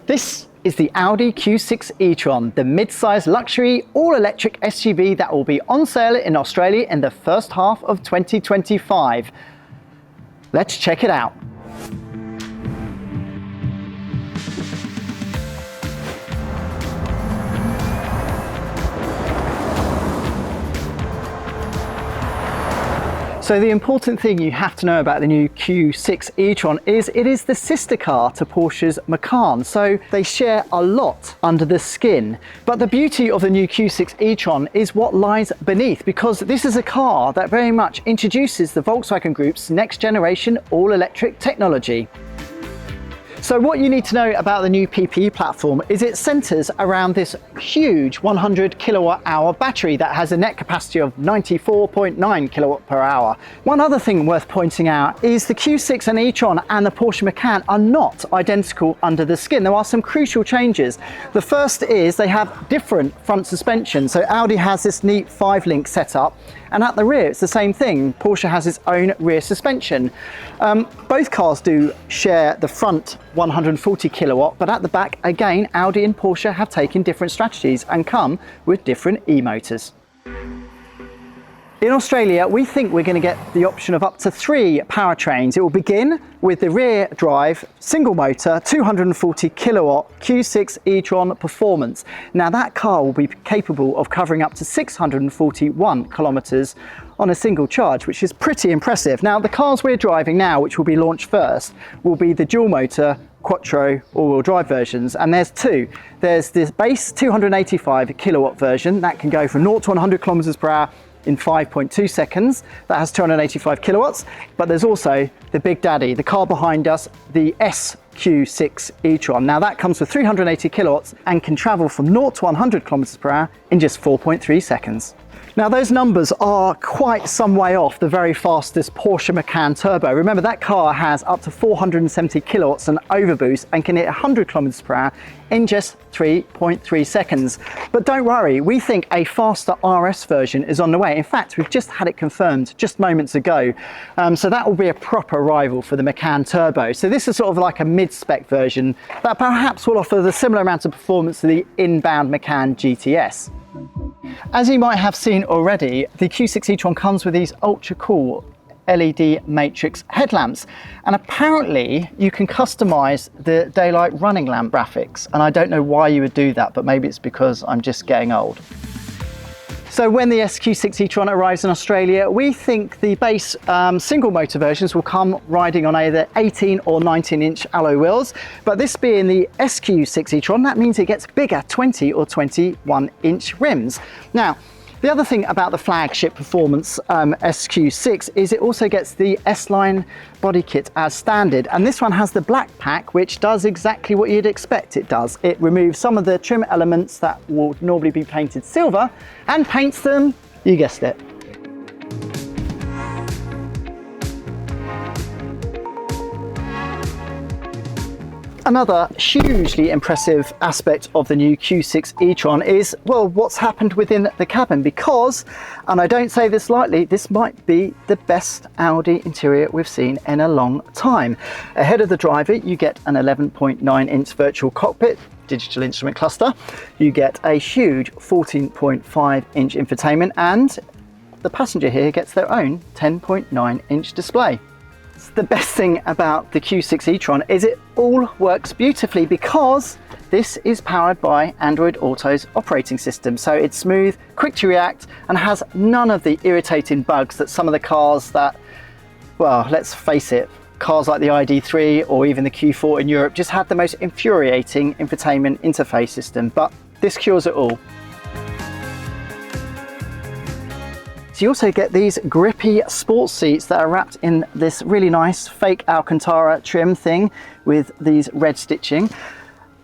This is the Audi Q6 e-tron, the mid-size luxury all-electric SUV that will be on sale in Australia in the first half of 2025. Let's check it out. So the important thing you have to know about the new Q6 e-tron is it is the sister car to Porsche's Macan, so they share a lot under the skin. But the beauty of the new Q6 e-tron is what lies beneath, because this is a car that very much introduces the Volkswagen Group's next generation all-electric technology. So what you need to know about the new PPE platform is it centres around this huge 100 kilowatt hour battery that has a net capacity of 94.9 kilowatt per hour. One other thing worth pointing out is the Q6 and e-tron and the Porsche Macan are not identical under the skin. There are some crucial changes. The first is they have different front suspension. So Audi has this neat 5-link setup, and at the rear it's the same thing. Porsche has its own rear suspension. Both cars do share the front 140 kilowatt, but at the back, again, Audi and Porsche have taken different strategies and come with different e-motors. In Australia, we think we're going to get the option of up to 3 powertrains. It will begin with the rear drive, single motor, 240 kilowatt Q6 e-tron Performance. Now that car will be capable of covering up to 641 kilometers on a single charge, which is pretty impressive. Now the cars we're driving now, which will be launched first, will be the dual motor Quattro all-wheel drive versions, and there's 2. There's this base 285 kilowatt version that can go from 0 to 100 kilometers per hour in 5.2 seconds. That has 285 kilowatts, but there's also the big daddy, the car behind us, the SQ6 e-tron. Now that comes with 380 kilowatts and can travel from 0 to 100 kilometers per hour in just 4.3 seconds. Now those numbers are quite some way off the very fastest Porsche Macan Turbo. Remember, that car has up to 470 kilowatts and overboost and can hit 100 kilometers per hour in just 3.3 seconds. But don't worry, we think a faster RS version is on the way. In fact, we've just had it confirmed just moments ago. So that will be a proper rival for the Macan Turbo. So this is sort of like a mid-spec version that perhaps will offer the similar amount of performance to the inbound Macan GTS. As you might have seen already, the Q6 e-tron comes with these ultra cool LED matrix headlamps, and apparently you can customize the daylight running lamp graphics, and I don't know why you would do that, but maybe it's because I'm just getting old. So when the SQ6 e-tron arrives in Australia, we think the base single motor versions will come riding on either 18 or 19 inch alloy wheels, but this being the SQ6 e-tron, that means it gets bigger 20 or 21 inch rims. Now, the other thing about the flagship performance SQ6 is it also gets the S-Line body kit as standard, and this one has the black pack, which does exactly what you'd expect it does. It removes some of the trim elements that will normally be painted silver and paints them, you guessed it, Another hugely impressive aspect of the new Q6 e-tron is, well, what's happened within the cabin, because, and I don't say this lightly, this might be the best Audi interior we've seen in a long time. Ahead of the driver, you get an 11.9 inch virtual cockpit, digital instrument cluster, you get a huge 14.5 inch infotainment, and the passenger here gets their own 10.9 inch display. The best thing about the Q6 e-tron is it all works beautifully because this is powered by Android Auto's operating system. So it's smooth, quick to react, and has none of the irritating bugs that some of the cars that, well, let's face it, cars like the ID3 or even the Q4 in Europe just had the most infuriating infotainment interface system, but this cures it all. So you also get these grippy sports seats that are wrapped in this really nice fake Alcantara trim thing with these red stitching.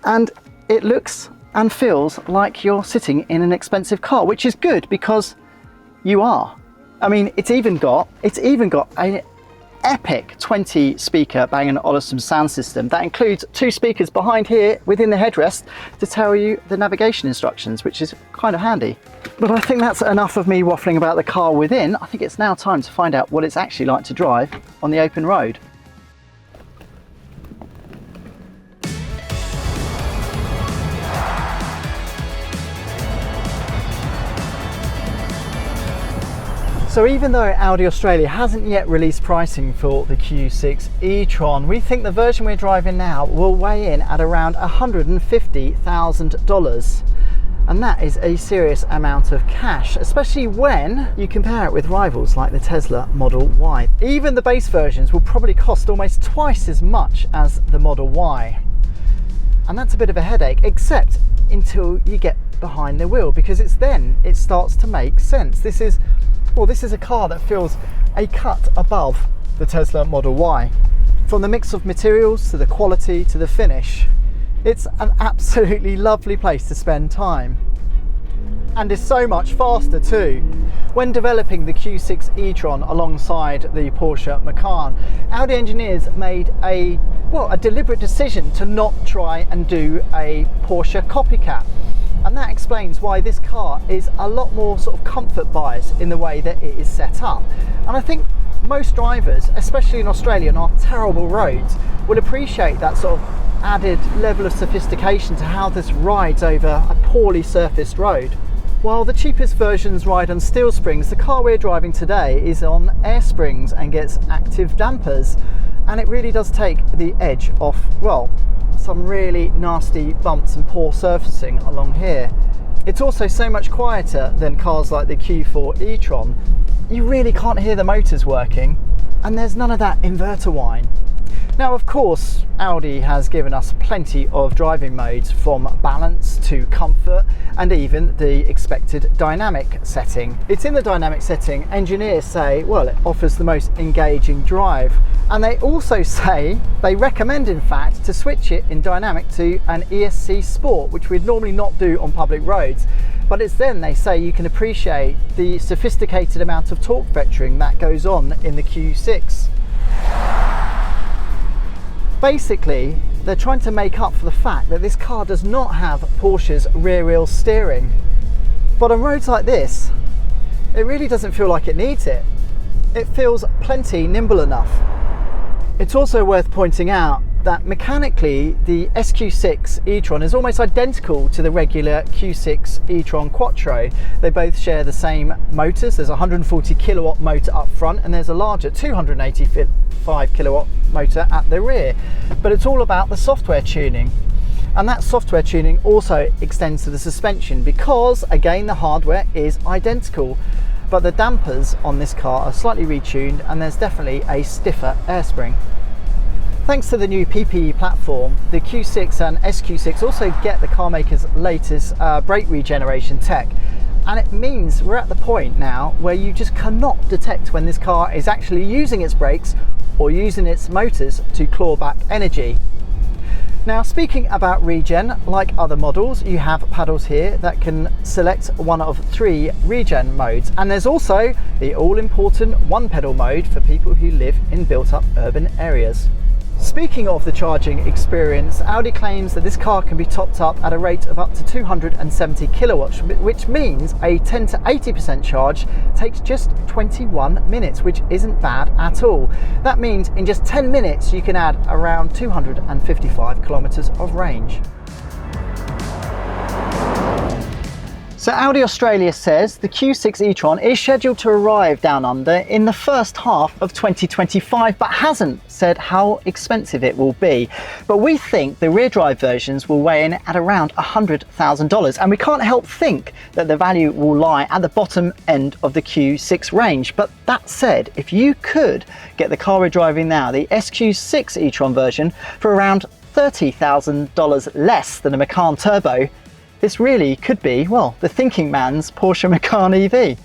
And it looks and feels like you're sitting in an expensive car, which is good because you are. I mean, it's even got an epic 20 speaker Bang & Olufsen sound system that includes 2 speakers behind here within the headrest to tell you the navigation instructions, which is kind of handy. But I think that's enough of me waffling about the car within. I think it's now time to find out what it's actually like to drive on the open road. So even though Audi Australia hasn't yet released pricing for the Q6 e-tron, we think the version we're driving now will weigh in at around $150,000. And that is a serious amount of cash, especially when you compare it with rivals like the Tesla Model Y. Even the base versions will probably cost almost twice as much as the Model Y. And that's a bit of a headache, except until you get behind the wheel, because it's then it starts to make sense. This is a car that feels a cut above the Tesla Model Y. From the mix of materials to the quality to the finish, it's an absolutely lovely place to spend time. And is so much faster too. When developing the Q6 e-tron alongside the Porsche Macan, Audi engineers made a deliberate decision to not try and do a Porsche copycat. And that explains why this car is a lot more sort of comfort biased in the way that it is set up. And I think most drivers, especially in Australia on our terrible roads, will appreciate that sort of added level of sophistication to how this rides over a poorly surfaced road. While the cheapest versions ride on steel springs, the car we're driving today is on air springs and gets active dampers, and it really does take the edge off, well, some really nasty bumps and poor surfacing along here. It's also so much quieter than cars like the Q4 e-tron. You really can't hear the motors working, and there's none of that inverter whine. Now, of course, Audi has given us plenty of driving modes, from balance to comfort and even the expected dynamic setting. It's in the dynamic setting engineers say, well, it offers the most engaging drive. And they also say, they recommend in fact, to switch it in dynamic to an ESC Sport, which we'd normally not do on public roads. But it's then they say you can appreciate the sophisticated amount of torque vectoring that goes on in the Q6. Basically, they're trying to make up for the fact that this car does not have Porsche's rear wheel steering. But on roads like this, it really doesn't feel like it needs it. It feels plenty nimble enough. It's also worth pointing out that mechanically the SQ6 e-tron is almost identical to the regular Q6 e-tron Quattro. They both share the same motors. There's a 140 kilowatt motor up front and there's a larger 285 kilowatt motor at the rear. But it's all about the software tuning. And that software tuning also extends to the suspension because, again, the hardware is identical. But the dampers on this car are slightly retuned and there's definitely a stiffer air spring. Thanks to the new PPE platform, the Q6 and SQ6 also get the car maker's latest brake regeneration tech. And it means we're at the point now where you just cannot detect when this car is actually using its brakes or using its motors to claw back energy. Now, speaking about regen, like other models, you have paddles here that can select one of 3 regen modes. And there's also the all-important one pedal mode for people who live in built-up urban areas. Speaking of the charging experience, Audi claims that this car can be topped up at a rate of up to 270 kilowatts, which means a 10 to 80% charge takes just 21 minutes, which isn't bad at all. That means in just 10 minutes you can add around 255 kilometers of range. So Audi Australia says the Q6 e-tron is scheduled to arrive down under in the first half of 2025, but hasn't said how expensive it will be. But we think the rear drive versions will weigh in at around $100,000, and we can't help think that the value will lie at the bottom end of the Q6 range. But that said, if you could get the car we're driving now, the SQ6 e-tron version, for around $30,000 less than a Macan Turbo, this really could be, well, the thinking man's Porsche Macan EV.